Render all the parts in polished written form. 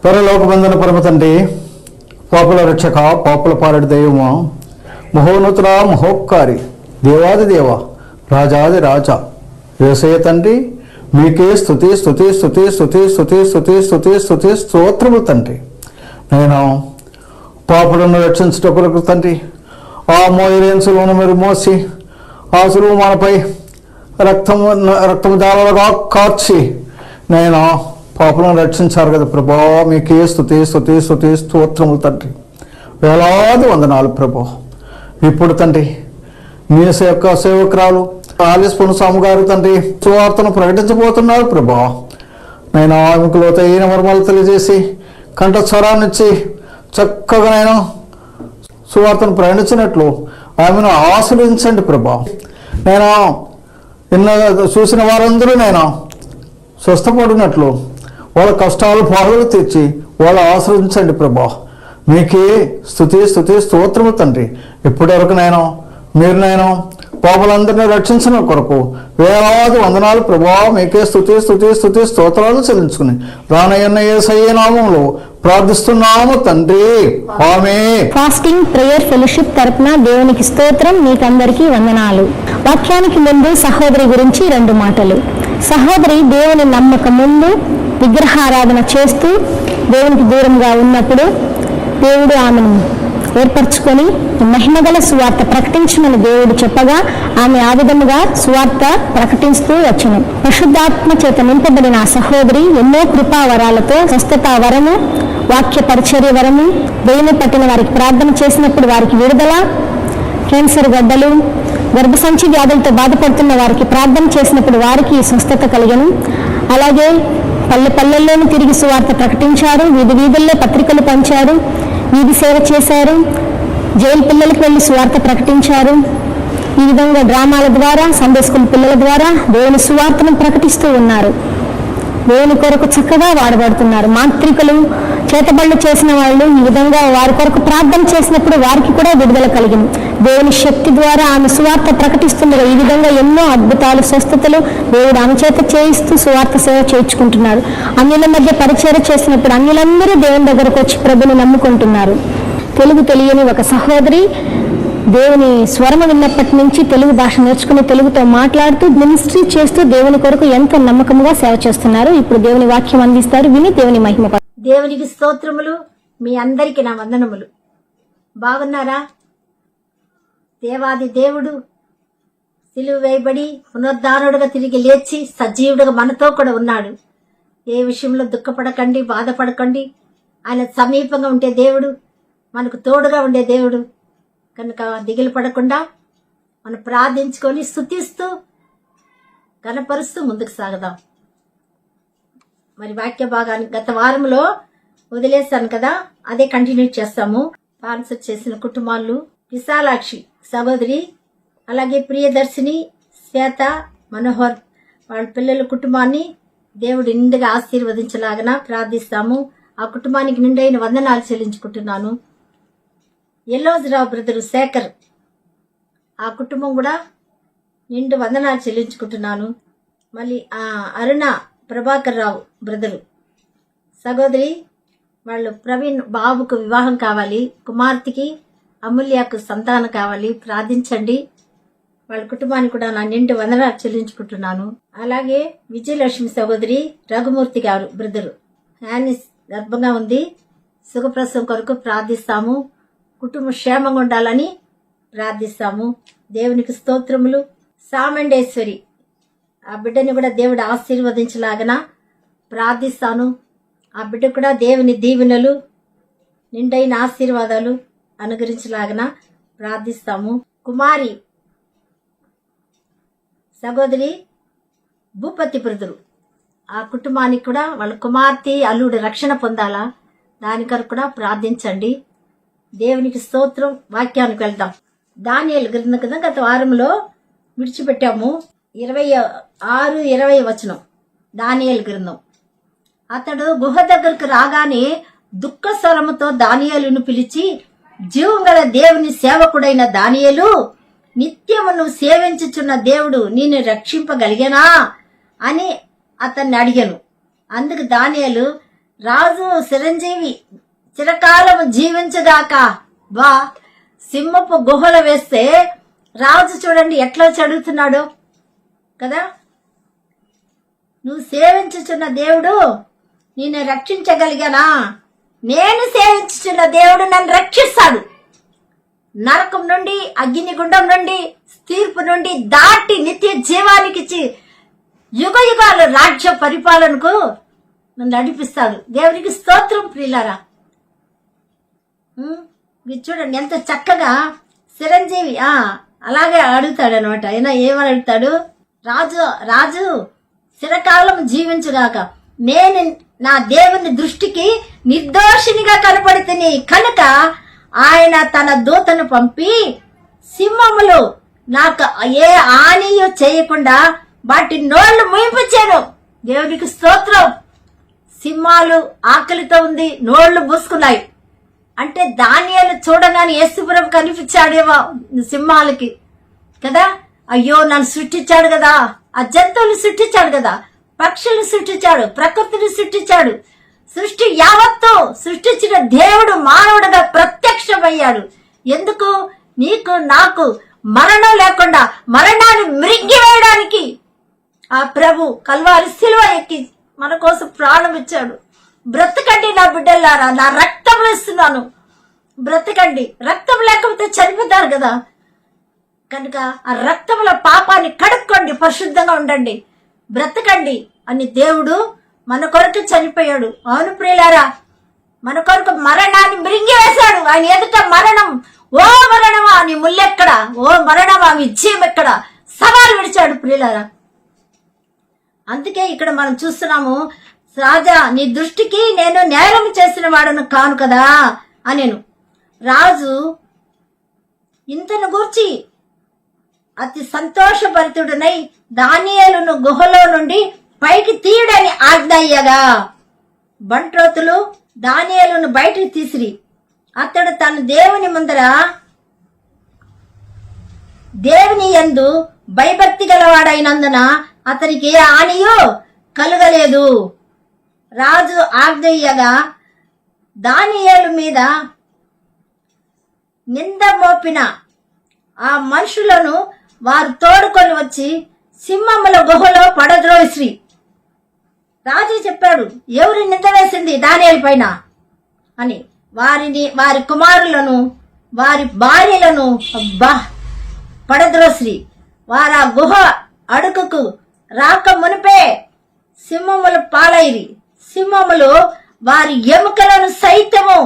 పరలోకబంధన పరమ తండ్రి, పాపుల రక్షక, పాపుల పాలడి దైవమా, మహోన్నతుల మహోపకారి, దేవాది దేవ, రాజాది రాజా, యేసయ్య తండ్రి, మీకే స్తుతి స్తుతి స్తుతి స్తుతి స్తుతి స్తుతి స్తుతి స్తుతి స్తోత్రము తండ్రి. నేను పాపులను రక్షించుటకు తండ్రి, ఆ మోయలేని సులువును మీరు మోసి, ఆ సులువు మనపై రక్తము జాలలుగా కార్చి నేను పాపులను రక్షించారు కదా ప్రభా. మీకే స్తుతి స్తుతి స్తుతి స్తోత్రములు తండ్రి. వేలాది వందనాలు ప్రభా. ఇప్పుడు తండ్రి మీ యొక్క సేవకురాలు ఆలిస్పును స్వామి గారు తండ్రి సువార్తను ప్రకటించబోతున్నారు ప్రభా. నేను ఆమెకు లోతైన మర్మాలు తెలియజేసి కంఠస్వరాన్నిచ్చి చక్కగా నేను సువార్తను ప్రకటించినట్లు ఆమెను ఆశీర్వదించండి ప్రభా. నేను చూసిన వారందరూ నేను స్వస్థపడినట్లు వాళ్ళ కష్టాలు బాధలు తీర్చి వాళ్ళు ఆశ్రయించండి ప్రభా. మీకే స్తుతి స్తుతి స్తోత్రము తండ్రి. ఇప్పటి వరకు మీరు పాపులందరినీ రక్షించిన కొరకు వేలాది వందనాలు ప్రభా. మీకే స్తుతి స్తుతి స్తుతి స్తోత్రాలు చెల్లించుకుని రానయ్యన్న యేసయ్య నామములో ప్రార్థిస్తున్నాము తండ్రి, ఆమేన్. ఫాస్టింగ్ ప్రేయర్ ఫెలోషిప్ తరపున దేవునికి స్తోత్రం. మీకందరికీ వందనాలు. వాక్యానికి ముందు సహోదరి గురించి 2 మాటలు. సహోదరి దేవుని నమ్మక ముందు విగ్రహారాధన చేస్తూ దేవునికి దూరంగా ఉన్నప్పుడు దేవుడు ఆమెను ఏర్పరచుకొని మహిమగల సువార్త ప్రకటించమని దేవుడు చెప్పగా ఆమె ఆ విధముగా సువార్త ప్రకటిస్తూ వచ్చును. పరిశుద్ధాత్మ చేత నింపబడిన ఆ సహోదరి ఎన్నో కృపా వరాలతో స్వస్థత వరము, వాక్య పరిచర్య వరము, దేవుని పట్టిన వారికి ప్రార్థన చేసినప్పుడు వారికి విడుదల, క్యాన్సర్ గడ్డలు, గర్భసంచి వ్యాధులతో బాధపడుతున్న వారికి ప్రార్థన చేసినప్పుడు వారికి స్వస్థత కలిగను. అలాగే పల్లెల్లోనూ తిరిగి సువార్త ప్రకటించారు, వీధి వీధుల్లో పత్రికలు పంచారు, వీధి సేవ చేశారు, జైలు పిల్లలకు వెళ్ళి సువార్త ప్రకటించారు. ఈ విధంగా డ్రామాల ద్వారా, సండే స్కూల్ పిల్లల ద్వారా దేవుని సువార్తను ప్రకటిస్తూ ఉన్నారు. దేవుని కొరకు చక్కగా వాడబడుతున్నారు. మాంత్రికులు, చేతబళ్ళు చేసిన వాళ్ళు ఈ విధంగా వారి కొరకు ప్రార్థన చేసినప్పుడు వారికి కూడా విడుదల కలిగింది. దేవుని శక్తి ద్వారా ఆమె సువార్త ప్రకటిస్తుండగా ఈ విధంగా ఎన్నో అద్భుతాలు, స్వస్థతలు దేవుడు ఆమె చేత చేయిస్తూ సువార్త సేవ చేయించుకుంటున్నారు. అన్యుల మధ్య పరిచర్య చేసినప్పుడు అన్యులందరూ దేవుని దగ్గరకు వచ్చి ప్రభుని నమ్ముకుంటున్నారు. తెలుగు తెలియని ఒక సహోదరి దేవుని స్వరము విన్నప్పటి నుంచి తెలుగు భాష నేర్చుకుని తెలుగుతో మాట్లాడుతూ మినిస్ట్రీ చేస్తూ దేవుని కొరకు ఎంతో నమ్మకంగా సేవ చేస్తున్నారు. ఇప్పుడు దేవుని వాక్యం అందిస్తారు, విని దేవుని మహిమ. దేవునికి స్తోత్రములు. మీ అందరికి నా వందనములు. బాగున్నారా? దేవాది దేవుడు సిలువ వేయబడి పునరుద్ధానుడుగా తిరిగి లేచి సజీవుడుగా మనతో కూడా ఉన్నాడు. ఏ విషయంలో దుఃఖపడకండి, బాధపడకండి. ఆయన సమీపంగా ఉండే దేవుడు, మనకు తోడుగా ఉండే దేవుడు కనుక దిగులు పడకుండా మనం ప్రార్థించుకొని స్తుతిస్తూ కనపరుస్తూ ముందుకు సాగదాం. మరి వాక్య భాగాన్ని గత వారంలో వదిలేస్తాను కదా, అదే కంటిన్యూ చేస్తాము. స్పాన్సర్ చేసిన కుటుంబాలు విశాలాక్షి సహోదరి, అలాగే ప్రియదర్శిని, శ్వేత, మనోహర్ వాళ్ళ పిల్లల కుటుంబాన్ని దేవుడు నిండుగా ఆశీర్వదించలాగన ప్రార్థిస్తాము. ఆ కుటుంబానికి నిండైన వందనాలు చెల్లించుకుంటున్నాను. ఎల్లోజరావు బ్రదరు శేఖర్, ఆ కుటుంబం కూడా నిండు వందనాలు చెల్లించుకుంటున్నాను. మళ్ళీ అరుణ ప్రభాకర్ రావు బ్రదరు సహోదరి, వాళ్ళు ప్రవీణ్ బాబుకు వివాహం కావాలి, కుమార్తెకి అమూల్యకు సంతానం కావాలి, ప్రార్థించండి. వాళ్ళ కుటుంబానికి కూడా నా నిండు వందనాలు చెల్లించుకుంటున్నాను. అలాగే విజయలక్ష్మి సహోదరి రఘుమూర్తి గారు బ్రదరు, యానిస్ గర్భంగా ఉంది, సుఖప్రసవం కొరకు ప్రార్థిస్తాము. కుటుంబ క్షేమంగా ఉండాలని ప్రార్థిస్తాము. దేవునికి స్తోత్రములు. సామండేశ్వరి, ఆ బిడ్డని కూడా దేవుడు ఆశీర్వదించలాగన ప్రార్థిస్తాను. ఆ బిడ్డ కూడా దేవుని దీవెనలు, నిండైన ఆశీర్వాదాలు అనుగ్రహించలాగన ప్రార్థిస్తాము. కుమారి సహోదరి భూపతి బ్రదరు, ఆ కుటుంబానికి కూడా వాళ్ళ కుమార్తె అల్లుడు రక్షణ పొందాలా, దాని కొరకు కూడా ప్రార్థించండి. దేవునికి స్తోత్రం. వాక్యానికి వెళ్దాం. దానియేలు గ్రంథం కదా గత వారంలో విడిచిపెట్టాము. 26-20 వచనం దానియేలు గ్రంథం. అతడు గుహ దగ్గరకు రాగానే దుఃఖ స్వరముతో దానియేలును పిలిచి, జీవం గల దేవుని సేవకుడైన దానియేలు, నిత్యము నువ్వు సేవించుచున్న దేవుడు నిన్ను రక్షింపగలిగేనా అని అతన్ని అడిగాను. అందుకు దానియేలు, రాజు చిరంజీవి చిరకాలం జీవించగాక. బా, సింహపు గుహలు వేస్తే రాజు చూడండి ఎట్లా చదువుతున్నాడు కదా. నువ్వు సేవించుచున్న దేవుడు నిన్ను రక్షించగలిగానా? నేను సేవించుచున్న దేవుడు నన్ను రక్షిస్తాడు. నరకం నుండి, అగ్నిగుండం నుండి, తీర్పు నుండి దాటి నిత్య జీవానికి యుగ యుగాలు రాజ్య పరిపాలనకు నన్ను నడిపిస్తాడు. దేవునికి స్తోత్రం ప్రియులారా. మీరు చూడండి ఎంత చక్కగా చిరంజీవి అలాగే అడుగుతాడు అనమాట. అయినా ఏమని అడుగుతాడు? రాజు చిరకాలం జీవించుగాక, నేను నా దేవుని దృష్టికి నిర్దోషినిగా కనపడితిని కనుక ఆయన తన దూతను పంపి సింహములు నాకు ఏ హానియు చేయకుండా వాటి నోళ్లు మూయించాను. దేవునికి స్తోత్రం. సింహాలు ఆకలితో ఉంది, నోళ్లు మూసుకున్నాయి. అంటే దానియేలు చూడగానే యేసుప్రభు కనిపించాడేమో సింహాలకి కదా. అయ్యో, నన్ను సృష్టించాడు కదా, ఆ జంతువులు సృష్టించాడు కదా, పక్షులు సృష్టించాడు, ప్రకృతిని సృష్టించాడు, సృష్టి యావత్తు సృష్టించిన దేవుడు మానవుడిగా ప్రత్యక్షమయ్యాడు. ఎందుకు? నీకు నాకు మరణం లేకుండా మరణాన్ని మృంగివేయడానికి ఆ ప్రభు కల్వారి శిలువ ఎక్కి మన కోసం ప్రాణం ఇచ్చాడు. బ్రతకండి నా బిడ్డలారా, నా రక్తం వేస్తున్నాను, బ్రతకండి. రక్తం లేకపోతే చనిపోతారు కదా. కనుక ఆ రక్తముల పాపాన్ని కడుక్కోండి, పరిశుద్ధంగా ఉండండి, బ్రతకండి అని దేవుడు మన కొరకు చనిపోయాడు. అవును ప్రియులారా, మన కొరకు మరణాన్ని మృంగివేశాడు. ఆయన ఎదుట మరణం, ఓ మరణమా నీ ముల్లెక్కడ, ఓ మరణమా నీ విజయం ఎక్కడ సవాలు విడిచాడు ప్రియులారా. అందుకే ఇక్కడ మనం చూస్తున్నాము, రాజా నీ దృష్టికి నేను న్యాయం చేసిన వాడను కాను కదా అనేను. రాజు ఇంతను గూర్చి అతి సంతోషభరితుడనై దానియేలును గుహలో నుండి పైకి తీయడని ఆజ్ఞ అయ్యగా బంట్రోతులు దానియేలును బయటికి తీసిరి. అతడు తన దేవుని ముందర దేవుని యందు భయభక్తి గలవాడైనందున అతనికి ఏ హానియో కలుగలేదు. రాజు ఆజ్ఞయ్యగా దానియేలు మీద నింద మోపిన ఆ మనుషులను వారు తోడుకొని వచ్చి సింహముల గుహలో పడద్రోసి. రాజు చెప్పాడు, ఎవరు నింద వేసింది దానియేలు పైన అని. వారి కుమారులను వారి భార్యలను పడద్రోసి. వారు ఆ గుహ అడుగుకు రాక మునిపే సింహములు పాలైరి. సింహములు వారి ఎముకలను సైతము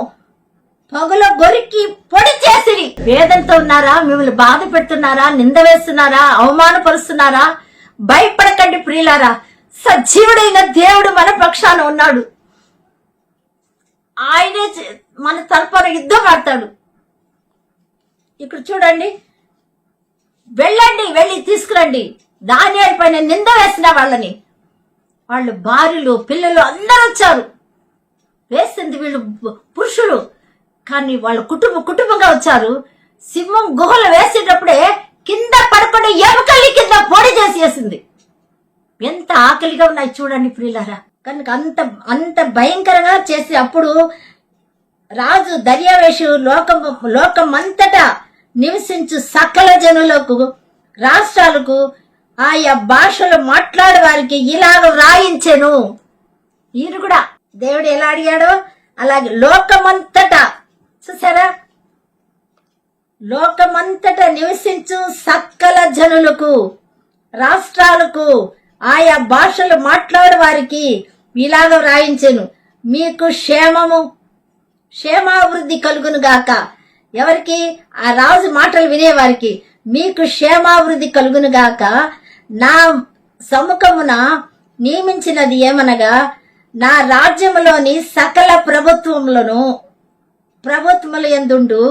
పగుల గొరికి పొడి చేసిరి. వేదంతో ఉన్నారా? మిమ్మల్ని బాధ పెడుతున్నారా? నింద వేస్తున్నారా? అవమానపరుస్తున్నారా? భయపడకండి ప్రియులారా, సజీవుడైన దేవుడు మన పక్షాన ఉన్నాడు. ఆయనే మన తరపున యుద్ధం ఆడతాడు. ఇక్కడ చూడండి, వెళ్ళండి, వెళ్ళి తీసుకురండి దానియేలు పైన నింద వేసిన వాళ్ళని. వాళ్ళు భార్యలు పిల్లలు అందరూ వచ్చారు. వేసింది వీళ్ళు పురుషులు, కానీ వాళ్ళ కుటుంబంగా వచ్చారు. సింహం గుహలు వేసేటప్పుడే కింద పడకుండా ఎముకల్ని కింద పొడి చేసేసింది. ఎంత ఆకలిగా ఉన్నాయి చూడండి ప్రియులారా. కనుక అంత భయంకరంగా చేసి అప్పుడు రాజు దర్యావేషు లోకమంతటా నివసించు సకల జనులకు, రాష్ట్రాలకు, ఆయా భాషలు మాట్లాడే వారికి ఇలాగ వ్రాయించెను. ఈయన కూడా దేవుడు ఎలా అడిగాడో అలాగే లోకమంతటా, చూసారా, లోకమంతటా నివసించు సకల జనులకు, రాష్ట్రాలకు, ఆయా భాషలు మాట్లాడే వారికి ఇలాగ వ్రాయించెను. మీకు క్షేమాభివృద్ధి కలుగును గాక. ఎవరికి? ఆ రాజు మాటలు వినేవారికి మీకు క్షేమాభివృద్ధి కలుగును గాక. నా సముఖమున నియమించినది ఏమనగా నా రాజ్యములోని సకల ప్రభుత్వముల యందుండు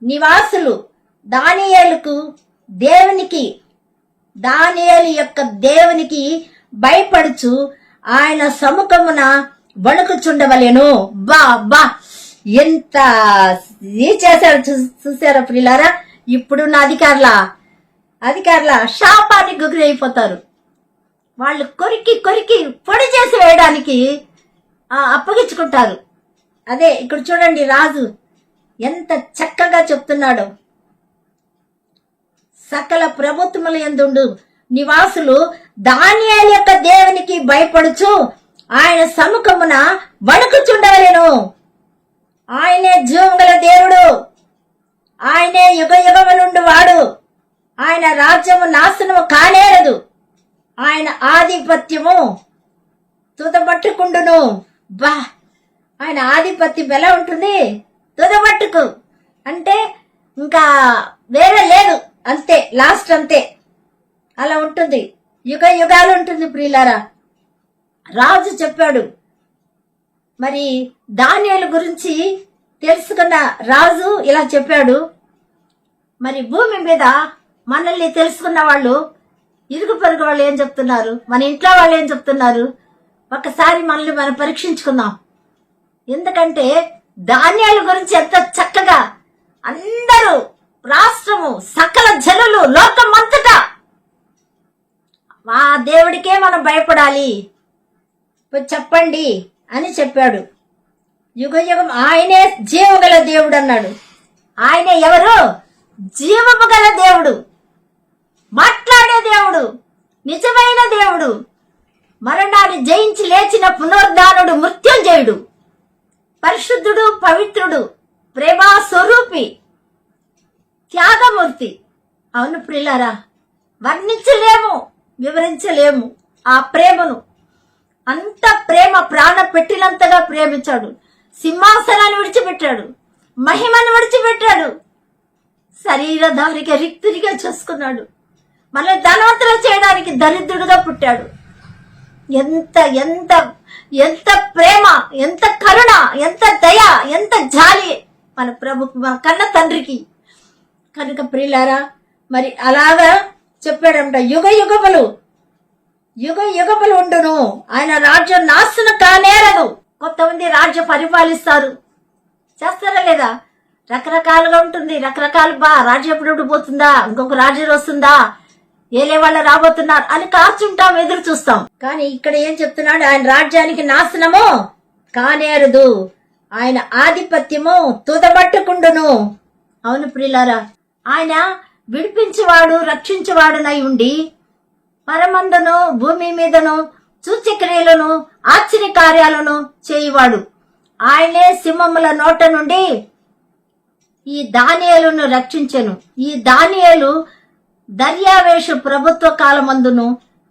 నివాసులు దానియేలు యొక్క దేవునికి భయపడుచు ఆయన సముఖమున వణుకుచుండవలెను. బా ఎంత చేశారు చూసారా ప్రియులారా. ఇప్పుడున్న అధికారుల శాపానికి గురి అయిపోతారు. వాళ్ళు కొరికి పొడి చేసి వేయడానికి అప్పగించుకుంటారు. అదే ఇక్కడ చూడండి, రాజు ఎంత చక్కగా చెప్తున్నాడు. సకల ప్రభుత్వముల యందుండు నివాసులు దానియేలు యొక్క దేవునికి భయపడుచు ఆయన సముఖమున వణుకుచుండవలెను. ఆయనే జీవముగల దేవుడు, ఆయనే యుగ యుగములుండు వాడు. ఆయన రాజ్యము నాశనము కానేరదు, ఆయన ఆధిపత్యము తుదబట్టుకుండును. బా, ఆయన ఆధిపత్యం ఎలా ఉంటుంది? తుదబట్టుకు అంటే ఇంకా వేరే లేదు, అంతే, లాస్ట్ అంతే, అలా ఉంటుంది, యుగ యుగాలు ఉంటుంది. ప్రియులారా, రాజు చెప్పాడు. మరి దానియేలు గురించి తెలుసుకున్న రాజు ఇలా చెప్పాడు. మరి భూమి మీద మనల్ని తెలుసుకున్న వాళ్ళు, ఇరుగు పొరుగు వాళ్ళు ఏం చెప్తున్నారు, మన ఇంట్లో వాళ్ళు ఏం చెప్తున్నారు, ఒకసారి మనల్ని మనం పరీక్షించుకుందాం. ఎందుకంటే దానియేలు గురించి ఎంత చక్కగా అందరూ, రాష్ట్రము, సకల జనులు, లోకం అంతటా మా దేవుడికే మనం భయపడాలి చెప్పండి అని చెప్పాడు. యుగ యుగం ఆయనే జీవగల దేవుడు అన్నాడు. ఆయనే ఎవరు? జీవము గల దేవుడు, మాట్లాడే దేవుడు, నిజమైన దేవుడు, మరణాన్ని జయించి లేచిన పునరుద్ధానుడు, మృత్యుంజయుడు, పరిశుద్ధుడు, పవిత్రుడు, ప్రేమా స్వరూపి, త్యాగమూర్తి. అవును ప్రియులారా, వర్ణించలేము, వివరించలేము ఆ ప్రేమను. అంత ప్రేమ, ప్రాణ పెట్టినంతగా ప్రేమించాడు. సింహాసనాన్ని విడిచిపెట్టాడు, మహిమను విడిచిపెట్టాడు, శరీరధారిగా రిక్తునిగా చేసుకున్నాడు. మనల్ని ధనవంతులు చేయడానికి దరిద్రుడుగా పుట్టాడు. ఎంత ఎంత ఎంత ప్రేమ, ఎంత కరుణ, ఎంత దయ, ఎంత జాలి మన ప్రభుకు, మన కన్న తండ్రికి. కనుక ప్రియులారా, మరి అలాగా చెప్పాడంట, యుగ యుగములు ఉండును, ఆయన రాజ్యం నాశనం కానేరదు. కొంతమంది రాజ్యం పరిపాలిస్తారు, చేస్తారా లేదా? రకరకాలుగా ఉంటుంది, రకరకాలు. రాజ్యం ఎప్పుడు పోతుందా, ఇంకొక రాజ్యం వస్తుందా, ఏలే వాళ్ళు రాబోతున్నారు అని కాచుంటాం, ఎదురు చూస్తాం. కానీ ఇక్కడ ఏం చెప్తున్నాడు? ఆయన రాజ్యానికి నాశనము కానేరదు, ఆయన ఆధిపత్యము తుదబట్టుకుండును. అవును ప్రియులారా, ఆయన విడిపించేవాడు, రక్షించేవాడునై ఉండి పరమందును భూమి మీదను సూచక్రియలను ఆశ్చర్య కార్యాలను చేయువాడు. ఆయనే సింహముల నోట నుండి ఈ దానియేలును రక్షించెను. ఈ దానియేలు దర్యావేషు ప్రభుత్వ కాలమందును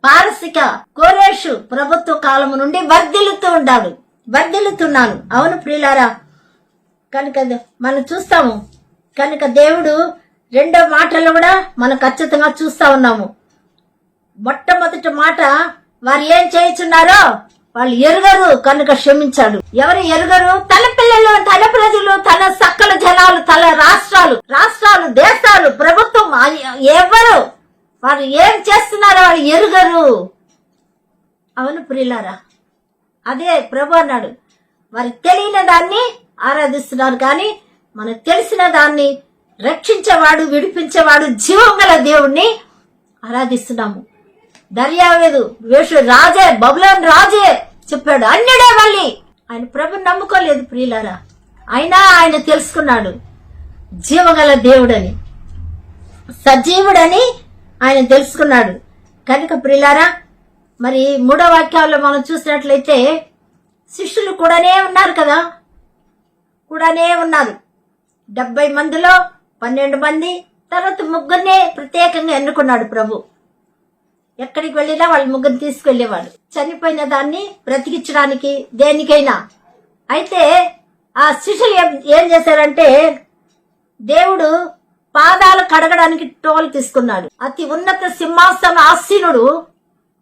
పారసిక కోరేషు ప్రభుత్వ కాలము నుండి వర్ధిల్లుతున్నాను. అవును ప్రియులారా, కనుక మనం చూస్తాము. కనుక దేవుడు రెండో మాటలు కూడా మనం ఖచ్చితంగా చూస్తా ఉన్నాము. మొట్టమొదటి మాట, వారు ఏం చేయుచున్నారో వాళ్ళు ఎరుగరు కనుక క్షమించాడు. ఎవరు ఎరుగరు? తన పిల్లలు, తన ప్రజలు, తన సకల జనాలు, తన రాష్ట్రాలు, దేశాలు, ప్రభుత్వం, ఎవరు వారు ఏం చేస్తున్నారో వాళ్ళు ఎరుగరు. అవును ప్రియులారా, అదే ప్రభు అన్నాడు, వారు తెలియని దాన్ని ఆరాధిస్తున్నారు, కానీ మనకు తెలిసిన దాన్ని, రక్షించేవాడు, విడిపించేవాడు, జీవం గల దేవుణ్ణి ఆరాధిస్తున్నాము. దర్యావేదు వేషు రాజే, బబులోను రాజే చెప్పాడు, అన్యుడే మళ్ళీ. ఆయన ప్రభుని నమ్ముకోలేదు ప్రియులారా, అయినా ఆయన తెలుసుకున్నాడు జీవగల దేవుడని, సజీవుడని ఆయన తెలుసుకున్నాడు. కనుక ప్రియులారా, మరి 3వ వాక్యాల్లో మనం చూసినట్లయితే శిష్యులు కూడానే ఉన్నారు కదా, కూడానే ఉన్నారు. 70 మందిలో 12 మంది, తర్వాత 3 ప్రత్యేకంగా ఎన్నుకున్నాడు ప్రభు. ఎక్కడికి వెళ్ళినా వాళ్ళు 3 తీసుకెళ్లేవాడు, చనిపోయిన దాన్ని బ్రతికించడానికి, దేనికైనా. అయితే ఆ శిష్యులు ఏం చేశారంటే, దేవుడు పాదాలు కడగడానికి టోల్ తీసుకున్నాడు. అతి ఉన్నత సింహాసన ఆసీనుడు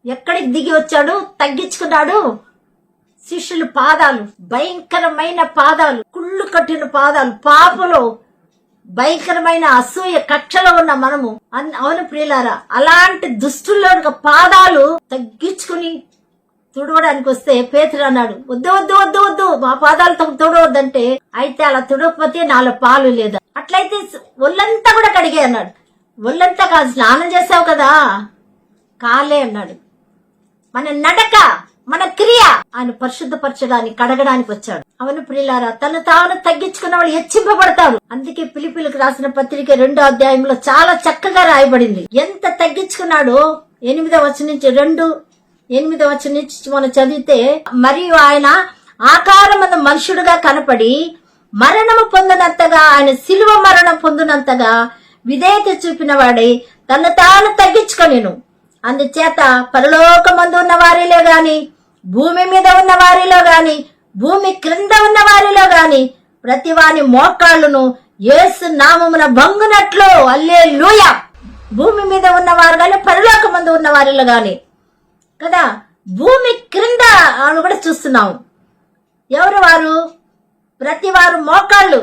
ఎక్కడికి దిగి వచ్చాడు, తగ్గించుకున్నాడు. శిష్యులు పాదాలు, భయంకరమైన పాదాలు, కుళ్ళు కట్టిన పాదాలు, పాపలు, భయంకరమైన అసూయ కక్షలో ఉన్న మనము. అవును ప్రియులారా, అలాంటి దుస్తుల్లో పాదాలు తగ్గించుకుని తుడవడానికి వస్తే పేతురు అన్నాడు, వద్దు వద్దు వద్దు వద్దు, మా పాదాలు తుడవద్దంటే, అయితే అలా తుడవకపోతే నాలో పాలు లేదా, అట్లయితే ఒళ్ళంతా కూడా కడిగే అన్నాడు. ఒళ్ళంతా కాదు, స్నానం చేసావు కదా, కాలే అన్నాడు. మన నడక, మన క్రియ. ఆయన పరిశుద్ధపరచడానికి, కడగడానికి వచ్చాడు. అవును ప్రియులారా, తను తాను తగ్గించుకున్న వాళ్ళు హెచ్చింపబడతారు. అందుకే ఫిలిప్పీయులకు రాసిన పత్రిక 2వ అధ్యాయంలో చాలా చక్కగా రాయబడింది. ఎంత తగ్గించుకున్నాడో 8వ వచనం నుంచి మనం చదివితే, మరియు ఆయన ఆకారమందు మనుషుడుగా కనపడి మరణము పొందినంతగా, ఆయన శిలువ మరణం పొందినంతగా విధేయత చూపిన వాడై తను తాను తగ్గించుకొనెను. అందుచేత పరలోకమందు ఉన్న వారిలో గాని, భూమి మీద ఉన్న వారిలో గాని, భూమి క్రింద ఉన్న వారిలో గాని ప్రతి వాని మోకాళ్ళును యేసు నామమున భంగునట్లు. హల్లెలూయా. భూమి మీద ఉన్నవారు గాని, పరలోకమందు ఉన్న వారిలో గాని కదా, భూమి క్రింద అని కూడా చూస్తున్నాము. ఎవరు వారు? ప్రతి వారు మోకాళ్ళు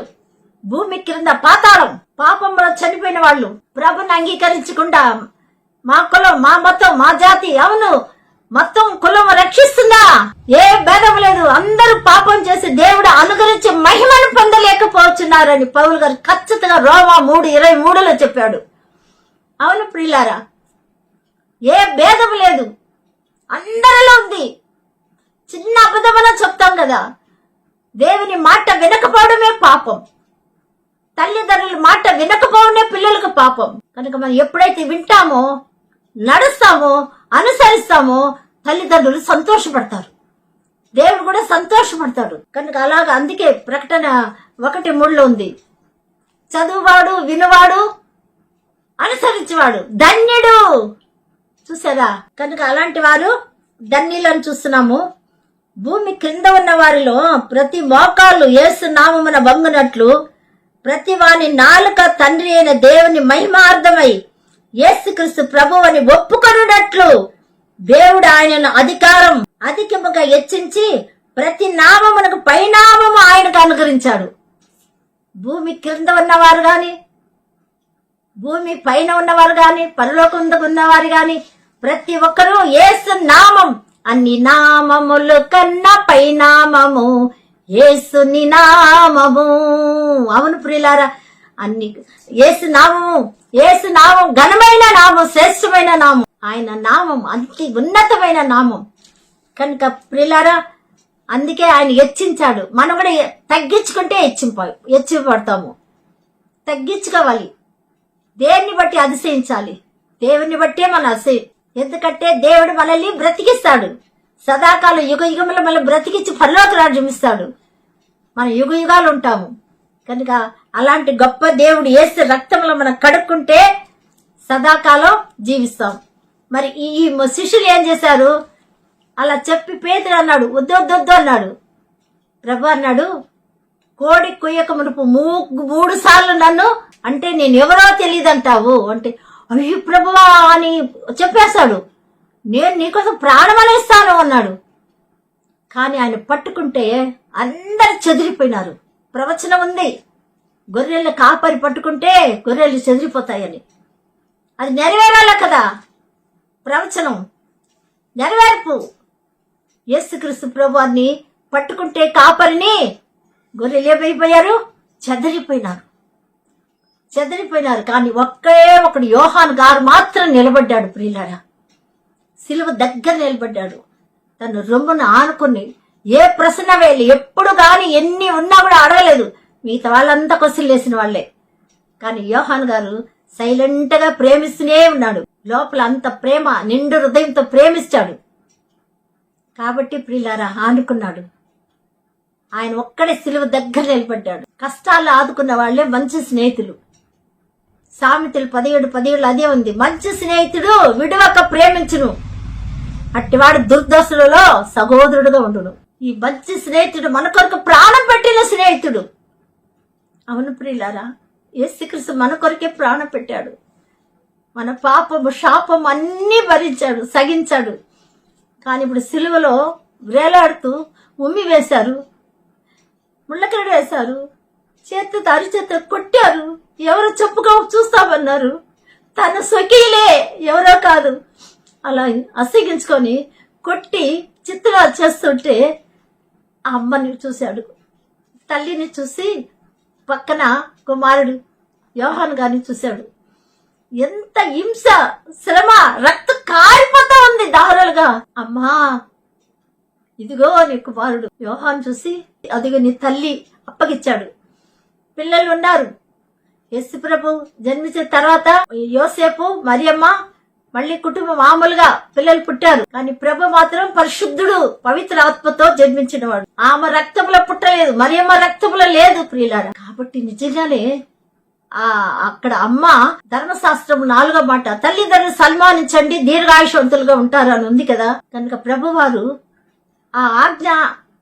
భూమి క్రింద, పాతాళం, పాపంలో చనిపోయిన వాళ్ళు, ప్రభుని అంగీకరించకుండా మా కులం, మా మతం, మా జాతి, అవును మొత్తం కులం రక్షిస్తుందా? ఏ భేదం లేదు. అందరూ పాపం చేసి దేవుడు అనుగ్రహించి మహిమను పొందలేకపోతున్నారని పౌలు గారు ఖచ్చితంగా రోమా 3:23లో చెప్పాడు. అవును ప్రియులారా, ఏ భేదం లేదు, అందరిలో ఉంది. చిన్న అబద్ధమన చెప్తాం కదా, దేవుని మాట వినకపోవడమే పాపం. తల్లిదండ్రుల మాట వినకపోవడమే పిల్లలకు పాపం. కనుక మనం ఎప్పుడైతే వింటామో, నడుస్తామో, అనుసరిస్తామో తల్లిదండ్రులు సంతోషపడతారు, దేవుడు కూడా సంతోషపడతాడు. కనుక అలాగా అందుకే ప్రకటన 1:3లో ఉంది, చదువువాడు, వినువాడు, అనుసరించేవాడు ధన్యుడు. చూసారా? కనుక అలాంటి వారు ధన్యులను చూస్తున్నాము. భూమి క్రింద ఉన్న వారిలో ప్రతి మోకాళ్ళు యేసు నామమున వంగునట్లు, ప్రతి వాని నాలుక తండ్రి అయిన దేవుని మహిమార్థమై యేసుక్రీస్తు ప్రభువని ఒప్పుకొనున్నట్లు దేవుడు ఆయనను అధికముగా హెచ్చించి ప్రతి నామమునకు పైనామము ఆయనకు అనుగ్రహించాడు. భూమి క్రింద ఉన్నవారు గాని, భూమి పైన ఉన్నవారు గాని, పరలోకం ఉన్నవారు గాని ప్రతి ఒక్కరూ యేసు నామం, అన్ని నామములు కన్నా పైనామము యేసుని నామము. అవును ప్రియులారా, అన్ని యేసు నామం ఘనమైన నామం, శ్రేష్టమైన నామం. ఆయన నామం అతి ఉన్నతమైన నామం. కనుక ప్రియులారా, అందుకే ఆయన హెచ్చించాడు. మనం కూడా తగ్గించుకుంటే హెచ్చింపబడతాము. తగ్గించుకోవాలి. దేన్ని బట్టి అతిశయించాలి? దేవుని బట్టే మన అతిశయం. ఎందుకంటే దేవుడు మనల్ని బ్రతికిస్తాడు. సదాకాలం యుగ యుగములు మనల్ని బ్రతికించి పరలోక రాజ్యం ఇస్తాడు. మనం యుగ యుగాలు ఉంటాము. కనుక అలాంటి గొప్ప దేవుడు యేసు రక్తంలో మనం కడుక్కుంటే సదాకాలం జీవిస్తాం. మరి ఈ శిష్యులు ఏం చేశారు? అలా చెప్పి పేతురు అన్నాడు, వద్దు అన్నాడు. ప్రభు అన్నాడు, కోడి కొయ్యక మునుపు 3 సార్లు నన్ను అంటే నేను ఎవరో తెలియదంటావు అంటే, అయ్యో ప్రభువా అని చెప్పేశాడు. నేను నీకోసం ప్రాణమనేస్తాను అన్నాడు. కానీ ఆయన పట్టుకుంటే అందరు చెదిరిపోయినారు. ప్రవచనం ఉంది, గొర్రెలను కాపరి పట్టుకుంటే గొర్రెలు చెదిరిపోతాయని. అది నెరవేరాల కదా ప్రవచనం, నెరవేర్పు. యేసుక్రీస్తు ప్రభువాన్ని పట్టుకుంటే కాపరిని గొర్రెలు ఏమైపోయారు? చెదిరిపోయినారు. కానీ ఒకడు యోహాను గారు మాత్రం నిలబడ్డాడు. ప్రియులారా, సిలువ దగ్గర నిలబడ్డాడు. తను రొమ్మును ఆనుకుని ఏ ప్రశ్న వేయాలి, ఎప్పుడు గాని ఎన్ని ఉన్నా కూడా అడగలేదు. మిగతా వాళ్ళంతా కొసిలు వేసిన వాళ్లే. కానీ యోహాను గారు సైలెంట్ గా ప్రేమిస్తూనే ఉన్నాడు. లోపల అంత ప్రేమ, నిండు హృదయంతో ప్రేమిస్తాడు. కాబట్టి ప్రియులారా, ఆనుకున్నాడు. ఆయన ఒక్కడే సిలువ దగ్గర నిలబడ్డాడు. కష్టాలు ఆదుకున్న వాళ్లే మంచి స్నేహితులు. సామెతలు 17:17 అదే ఉంది, మంచి స్నేహితుడు విడువక ప్రేమించును, అట్టివాడు దుర్దశలలో సహోదరుడుగా ఉండును. ఈ మంచి స్నేహితుడు మన కొరకు ప్రాణం పెట్టిన స్నేహితుడు. అవును ప్రియులారా, యేసుక్రీస్తు మన కొరకే ప్రాణం పెట్టాడు. మన పాపము, శాపం అన్నీ భరించాడు, సగించాడు. కానీ ఇప్పుడు సిలువలో వేలాడుతూ ఉమ్మి వేశారు, ముళ్ళకరడు వేశారు, చేతితో అరిచేత కొట్టారు. ఎవరు చెప్పుకో చూస్తామన్నారు. తన స్వకీలే, ఎవరో కాదు. అలా అసగించుకొని కొట్టి చిత్తుగా చేస్తుంటే ఆ అమ్మని చూశాడు, తల్లిని చూసి పక్కన కుమారుడు యోహాను గారిని చూశాడు. ఎంత హింస, శ్రమ, రక్తం కారిపోతా ఉంది దారులుగా. అమ్మా ఇదిగో నీ కుమారుడు. యోహాను చూసి అదిగో నీ తల్లి అప్పగిచ్చాడు. పిల్లలు ఉన్నారు. యేసు ప్రభు జన్మించిన తర్వాత యోసేపు, మరియమ్మ, మళ్ళీ కుటుంబం మామూలుగా పిల్లలు పుట్టారు. కానీ ప్రభు మాత్రం పరిశుద్ధుడు, పవిత్ర ఆత్మతో జన్మించినవాడు. ఆమె రక్తంలో పుట్టలేదు, మరియమ్మ రక్తంలో లేదు ప్రియులారా. కాబట్టి నిజంగానే అక్కడ అమ్మ ధర్మశాస్త్రం 4వ మాట, తల్లిదండ్రులు సన్మానించండి దీర్ఘాయుషవంతులుగా ఉంటారు అని ఉంది కదా. కనుక ప్రభు వారు ఆ ఆజ్ఞ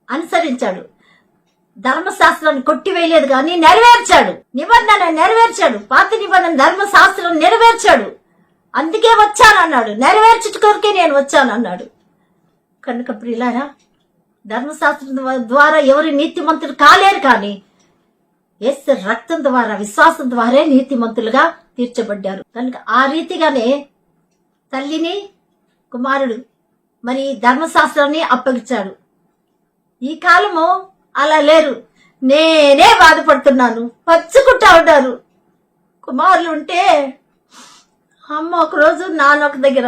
అనుసరించాడు. ధర్మశాస్త్రాన్ని కొట్టివేయలేదు కానీ నెరవేర్చాడు. నిబంధన నెరవేర్చాడు. పాత నిబంధన ధర్మశాస్త్రం నెరవేర్చాడు. అందుకే వచ్చానన్నాడు. నెరవేర్చుట కొరకే నేను వచ్చానన్నాడు. కనుక ప్రియులారా, ధర్మశాస్త్రం ద్వారా ఎవరు నీతిమంతులు కాలేరు. కానీ యేసు రక్తం ద్వారా, విశ్వాసం ద్వారా నీతిమంతులుగా తీర్చబడ్డారు. కనుక ఆ రీతిగానే తల్లిని కుమారుడు మరి ధర్మశాస్త్రాన్ని అప్పగించాడు. ఈ కాలము అలా లేరు. నేనే బాధపడుతున్నాను, పచ్చుకుంటా ఉన్నారు. కుమారులు ఉంటే అమ్మ ఒక రోజు నాన్న ఒక దగ్గర,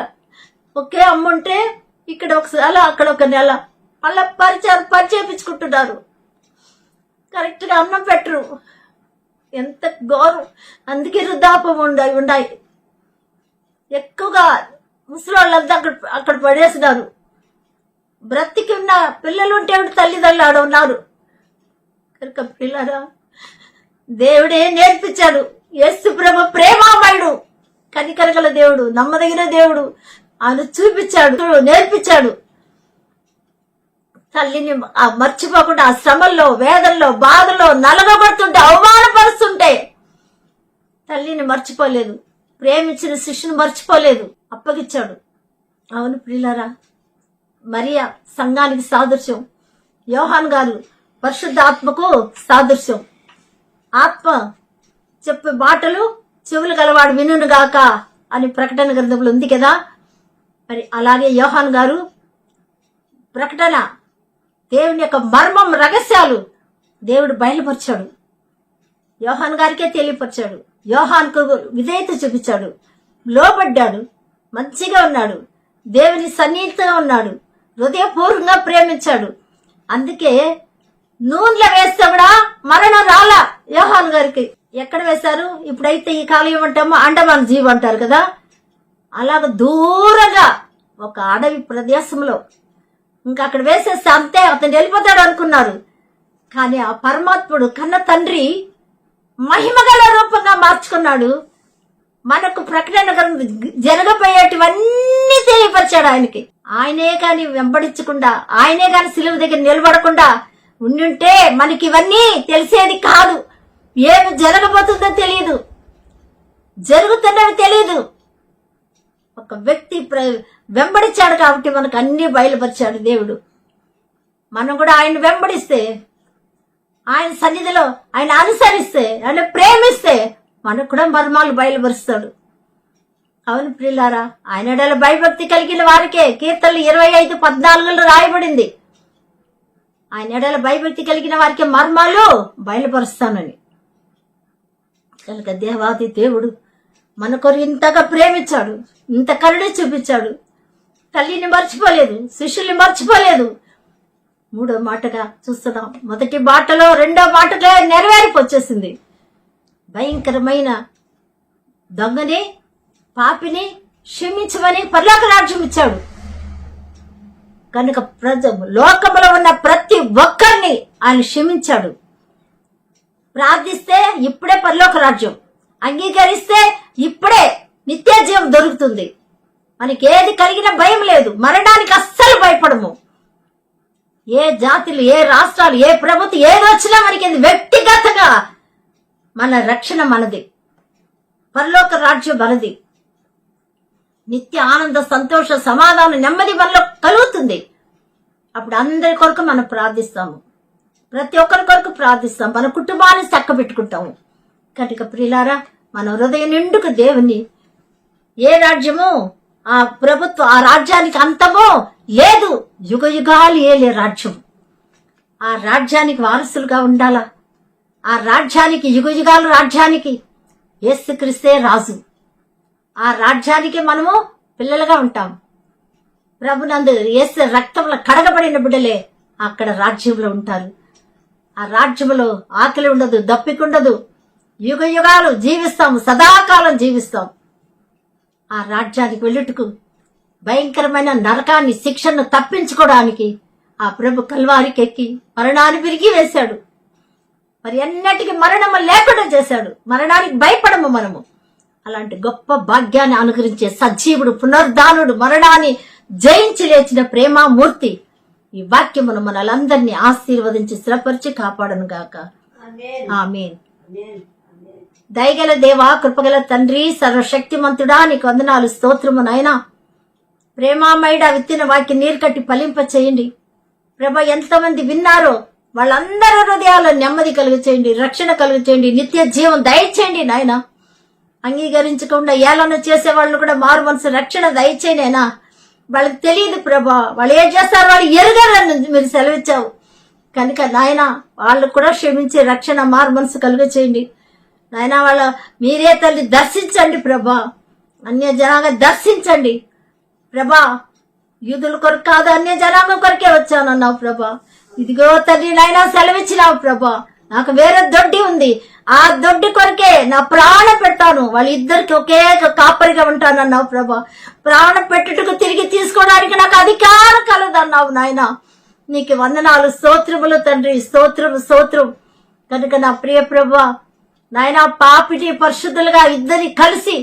ఒకే అమ్మ ఉంటే ఇక్కడ ఒక నెల అక్కడ ఒక నెల అలా పరిచేపించుకుంటున్నారు. కరెక్ట్ గా అన్నం పెట్టరు. ఎంత గౌరవం. అందుకే వృద్ధాపం ఉన్నాయి. ఎక్కువగా ముసలివాళ్ళంతా అక్కడ పడేసినారు. బ్రతికి ఉన్న పిల్లలు ఉంటే తల్లిదండ్రులు ఆడ ఉన్నారు. కనుక పిల్లరా, దేవుడే నేర్పించాడు. యేసు ప్రభు ప్రేమామయుడు, కనికరగల దేవుడు, నమ్మదగిన దేవుడు. ఆయన చూపించాడు, నేర్పించాడు. తల్లిని మర్చిపోకుండా ఆ శ్రమల్లో, వేదనలో, బాధల్లో నలగబడుతుంటే, అవమానపరుస్తుంటే తల్లిని మర్చిపోలేదు. ప్రేమించిన శిష్యుని మర్చిపోలేదు, అప్పగిచ్చాడు. అవును ప్రియులారా, మరియా సంఘానికి సాదృశ్యం. యోహాన్ గారు పరిశుద్ధ ఆత్మకు సాదృశ్యం. ఆత్మ చెప్పే మాటలు చెవులు గలవాడు వినుగాక అని ప్రకటన గ్రంథంలో ఉంది కదా. మరి అలాగే యోహాన్ గారు ప్రకటన, దేవుని యొక్క మర్మం, రహస్యాలు దేవుడు బయలుపరిచాడు. యోహాన్ గారికే తెలియపరిచాడు. యోహాన్కు విధేయత చూపించాడు, లోబడ్డాడు, మంచిగా ఉన్నాడు, దేవుని సన్నిహితంగా ఉన్నాడు, హృదయపూర్వకంగా ప్రేమించాడు. అందుకే నూనెలో వేస్తే కూడా మరణం రాలా యోహాన్ గారికి. ఎక్కడ వేశారు? ఇప్పుడైతే ఈ కాలం ఏమంటామో అండమాన్ జీవి అంటారు కదా, అలాగ దూరంగా ఒక అడవి ప్రదేశంలో ఇంకా అక్కడ వేసేస్తే అంతే, అతను వెళ్ళిపోతాడు అనుకున్నారు. కానీ ఆ పరమాత్ముడు కన్న తండ్రి మహిమగల రూపంగా మార్చుకున్నాడు. మనకు ప్రకటన జరగబోయేటివన్నీ తెలియపరిచాడు ఆయనకి. ఆయనే కాని వెంబడించకుండా, ఆయనే కాని సిలువ దగ్గర నిలబడకుండా ఉండుంటే మనకి ఇవన్నీ తెలిసేది కాదు. ఏమి జరగబోతుందో తెలియదు, జరుగుతున్నవి తెలియదు. ఒక వ్యక్తి వెంబడించాడు కాబట్టి మనకు అన్ని బయలుపరిచాడు దేవుడు. మనం కూడా ఆయన వెంబడిస్తే, ఆయన సన్నిధిలో ఆయన అనుసరిస్తే, ఆయన ప్రేమిస్తే మనకు కూడా మర్మాలు బయలుపరుస్తాడు. అవును ప్రియులారా, ఆయన ఎడల భయభక్తి కలిగిన వారికే కీర్తనలు 25:14 రాయబడింది. ఆయన ఎడల భయభక్తి కలిగిన వారికి మర్మాలు బయలుపరుస్తానని. కనుక దేవాది దేవుడు మన కొరకు ఇంతగా ప్రేమించాడు, ఇంత కరుణ చూపించాడు. తల్లిని మర్చిపోలేదు, శిష్యుల్ని మర్చిపోలేదు. 3వ మాటగా చూస్తున్నాం. మొదటి మాటలో 2వ మాటగా నెరవేర్పు వచ్చేసింది. భయంకరమైన దొంగని, పాపిని క్షమించమని పరలోక రాజ్యం ఇచ్చాడు. కనుక లోకంలో ఉన్న ప్రతి ఒక్కరిని ఆయన క్షమించాడు. ప్రార్థిస్తే ఇప్పుడే పరలోక రాజ్యం, అంగీకరిస్తే ఇప్పుడే నిత్య జీవం దొరుకుతుంది. మనకి ఏది కలిగిన భయం లేదు, మరణానికి అస్సలు భయపడము. ఏ జాతులు, ఏ రాష్ట్రాలు, ఏ ప్రభుత్వం ఏది వచ్చినా మనకి వ్యక్తిగతంగా మన రక్షణ మనది, పరలోక రాజ్యం మనది. నిత్య ఆనంద, సంతోష, సమాధానం, నెమ్మది మనలో కలుగుతుంది. అప్పుడు అందరి కొరకు మనం ప్రార్థిస్తాము, ప్రతి ఒక్కరి కొరకు ప్రార్థిస్తాం, మన కుటుంబాన్ని చక్కబెట్టుకుంటాము. కనుక ప్రియులారా, మన హృదయం నిండుకు దేవుని, ఏ రాజ్యము, ఆ ప్రభుత్వం, ఆ రాజ్యానికి అంతమో లేదు, యుగ యుగాలు ఏలే రాజ్యం. ఆ రాజ్యానికి వారసులుగా ఉండాలా. ఆ రాజ్యానికి, యుగ యుగాల రాజ్యానికి యేసుక్రీస్తే రాజు. ఆ రాజ్యానికి మనము పిల్లలుగా ఉంటాం. ప్రభునందు యేసు రక్తంలో కడగబడిన బిడ్డలే అక్కడ రాజ్యంలో ఉంటారు. ఆ రాజ్యంలో ఆకలి ఉండదు, దప్పికుండదు, యుగ యుగాలు జీవిస్తాం, సదాకాలం జీవిస్తాం. ఆ రాజ్యానికి వెళ్ళుటకు భయంకరమైన నరకాన్ని, శిక్షను తప్పించుకోవడానికి ఆ ప్రభు కల్వారికి ఎక్కి మరణాన్ని విరిగి వేశాడు. మరి ఎన్నటికి మరణము లేకుండా చేశాడు. మరణానికి భయపడము మనము. అలాంటి గొప్ప భాగ్యాన్ని అనుగ్రహించే సజీవుడు, పునరుద్ధానుడు, మరణాన్ని జయించి లేచిన ప్రేమామూర్తి ఈ వాక్యమును మనలందరినీ ఆశీర్వదించి స్థిరపరిచి కాపాడను గాక. ఆమేన్. దయగల దేవా, కృపగల తండ్రి, సర్వశక్తిమంతుడా, నీకు వందనాలు, స్తోత్రము నాయనా. ప్రేమామయుడా, విత్తిన వాక్య నీరు కట్టి ఫలింప చేయండి ప్రభా. ఎంతమంది విన్నారో వాళ్ళందరూ హృదయాల్లో నెమ్మది కలుగ చేయండి, రక్షణ కలుగ చేయండి, నిత్య జీవం దయచేయండి నాయన. అంగీకరించకుండా ఏలన చేసే వాళ్ళు కూడా మారు మనసు రక్షణ దయచేయండి అయినా. వాళ్ళకి తెలియదు ప్రభా, వాళ్ళు ఏం చేస్తారు వాళ్ళు ఎరుగరని మీరు సెలవిచ్చావు కనుక నాయన వాళ్ళు కూడా క్షమించి రక్షణ మారు మనసు కలుగ చేయండి నాయన. వాళ్ళ మీరే తల్లి దర్శించండి ప్రభా, అన్య జనాంగం దర్శించండి ప్రభా. యూదుల కొరకు కాదు, అన్య జనాంగం కొరకే వచ్చానన్నావు ప్రభా. ఇదిగో తల్లి నాయన సెలవిచ్చినావు ప్రభా. నాకు వేరే దొడ్డి ఉంది, ఆ దొడ్డి కొరకే నా ప్రాణం పెడతాను, వాళ్ళిద్దరికి ఒకే కాపరిగా ఉంటానన్నావు ప్రభా. ప్రాణం పెట్టుటకు తిరిగి తీసుకోవడానికి నాకు అధికారం కలదన్నావు నాయన. నీకు వందనాలు, స్తోత్రములు తండ్రి, స్తోత్రం స్తోత్రం. కనుక నా ప్రియ ప్రభా నాయన, పాపిటి పరిశుద్ధులుగా ఇద్దరి కలిసి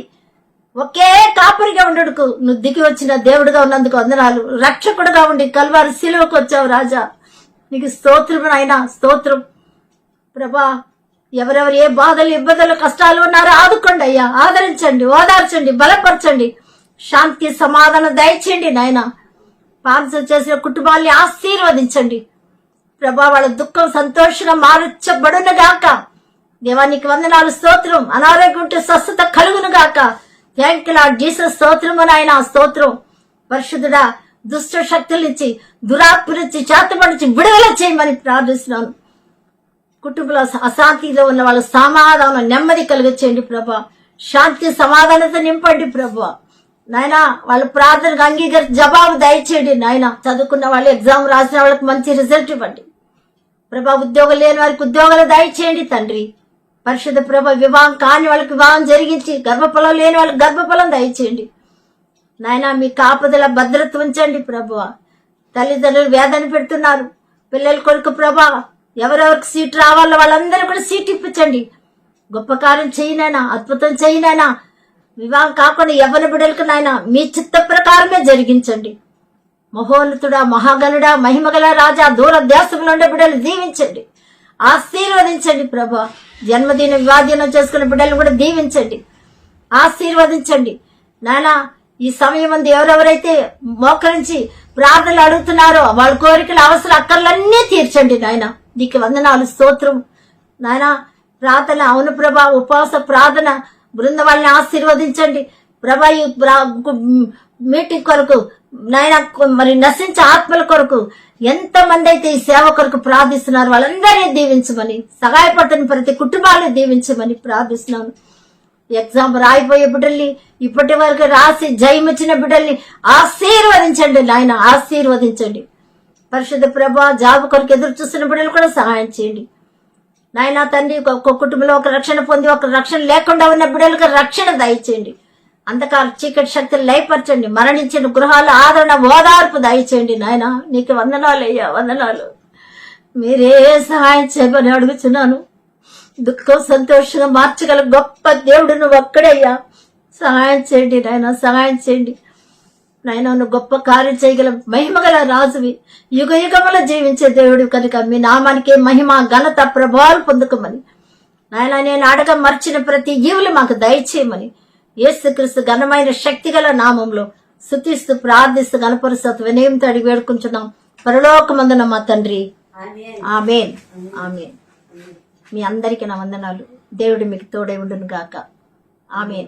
ఒకే కాపరిగా ఉండడుకు నువ్వు దిగి వచ్చిన దేవుడుగా ఉన్నందుకు వందనాలు. రక్షకుడుగా ఉండి కల్వారి శిలువకు వచ్చావు రాజా, నీకు స్తోత్రం నాయన, స్తోత్రం ప్రభా. ఎవరెవరు ఏ బాధలు, ఇబ్బందులు, కష్టాలు ఉన్నారో ఆదుకోండి అయ్యా, ఆదరించండి, ఓదార్చండి, బలపరచండి, శాంతి సమాధానం దయచేయండి నాయన. పార్సల్ చేసిన కుటుంబాన్ని ఆశీర్వదించండి ప్రభా. వాళ్ళ దుఃఖం సంతోషంగా మార్చబడును గాక. దేవానికి వందనాలు, స్తోత్రం. అనారోగ్యం ఉంటే స్వస్థత కలుగును గాక. థ్యాంక్ యూ లార్డ్ జీసస్, స్తోత్రము నాయన, స్తోత్రం. పరిశుద్ధుడా, దుష్ట శక్తుల నుంచి, దురాత్మ నుంచి, చేతబడి నుంచి విడుదల చేయమని ప్రార్థిస్తున్నాను. కుటుంబంలో అశాంతిలో ఉన్న వాళ్ళ సమాధానం, నెమ్మది కలిగచేయండి ప్రభా. శాంతి సమాధానంతో నింపండి ప్రభా నాయన. వాళ్ళ ప్రార్థనకు అంగీకరించి జవాబు దయచేయండి నాయన. చదువుకున్న వాళ్ళు, ఎగ్జామ్ రాసిన వాళ్ళకి మంచి రిజల్ట్ ఇవ్వండి ప్రభా. ఉద్యోగం లేని వారికి ఉద్యోగాలు దయచేయండి తండ్రి. పరిశుద్ధ ప్రభా, వివాహం కాని వాళ్ళకి వివాహం జరిగించి, గర్భఫలం లేని వాళ్ళకి గర్భఫలం దయచేయండి నాయన. మీ కాపుదల భద్రత ఉంచండి ప్రభా. తల్లిదండ్రులు వేదన పెడుతున్నారు పిల్లల కొరకు ప్రభా. ఎవరెవరికి సీట్ రావాలో వాళ్ళందరూ కూడా సీట్ ఇప్పించండి. గొప్ప కార్యం చేయనైనా, అద్భుతం చేయనైనా. వివాహం కాకుండా యవ్వన బిడ్డలకు నాయన మీ చిత్త ప్రకారమే జరిగించండి. మహోన్నతుడా, మహాగణుడా, మహిమగల రాజా, దూర దేశంలో ఉండే బిడ్డలు దీవించండి, ఆశీర్వదించండి ప్రభా. జన్మదిన వివాహదినం చేసుకున్న బిడ్డలు కూడా దీవించండి, ఆశీర్వదించండి నాయన. ఈ సమయం మంది ఎవరెవరైతే మోకరించి ప్రార్థనలు అడుగుతున్నారో వాళ్ళ కోరికలు, అవసరం, అక్కర్లన్నీ తీర్చండి నాయన. నీకు వందనాలు, స్తోత్రం నాయన. ప్రార్థన, అవును ప్రభా, ఉపవాస ప్రార్థన బృంద వాళ్ళని ఆశీర్వదించండి ప్రభా. ఈ మీటింగ్ కొరకు నాయన, మరి నశించే ఆత్మల కొరకు ఎంతమంది అయితే ఈ సేవ కొరకు ప్రార్థిస్తున్నారు వాళ్ళందరినీ దీవించమని, సహాయపడుతున్న ప్రతి కుటుంబాలను దీవించమని ప్రార్థిస్తున్నాను. ఎగ్జామ్ రాయిపోయే బిడ్డల్ని, ఇప్పటి వరకు రాసి జయమిచ్చిన బిడ్డల్ని ఆశీర్వదించండి నాయన, ఆశీర్వదించండి. పరిశుద్ధ ప్రభా, జాబ్ కొరకు ఎదురు చూస్తున్న బిడ్డలు కూడా సహాయం చేయండి నాయన తండ్రి. ఒక కుటుంబంలో ఒక రక్షణ పొంది ఒక రక్షణ లేకుండా ఉన్న బిడ్డలకు రక్షణ దయచేయండి. అంధకార చీకటి శక్తులు లయపరచండి. మరణించిన గృహాల ఆదరణ, ఓదార్పు దయచేయండి నాయన. నీకు వందనాలు అయ్యా, వందనాలు. మీరే సహాయం చేయమని అడుగుతున్నాను. దుఃఖం సంతోషంగా మార్చగల గొప్ప దేవుడు నువ్వు ఒక్కడయ్యా. సహాయం చేయండి నాయన, సహాయం చేయండి నాయన. నువ్వు గొప్ప కార్యం చేయగల మహిమగల రాజువి, యుగ యుగములో జీవించే దేవుడు కనుక మీ నామానికి మహిమ, ఘనత, ప్రభావాలు పొందుకోమని నాయన. నేను అడగ మర్చిన ప్రతి ఈవులు మాకు దయచేయమని యేసుక్రీస్తు ఘనమైన శక్తిగల నామంలో స్తుతిస్తూ ప్రార్థిస్తూ గణపరుస్తూ వినయంతో అడిగి వేడుకుంటున్నాం పరలోకమందున మా తండ్రి. ఆమేన్, ఆమేన్. మీ అందరికీ నా వందనాలు. దేవుడు మీకు తోడై ఉండును గాక. ఆమేన్.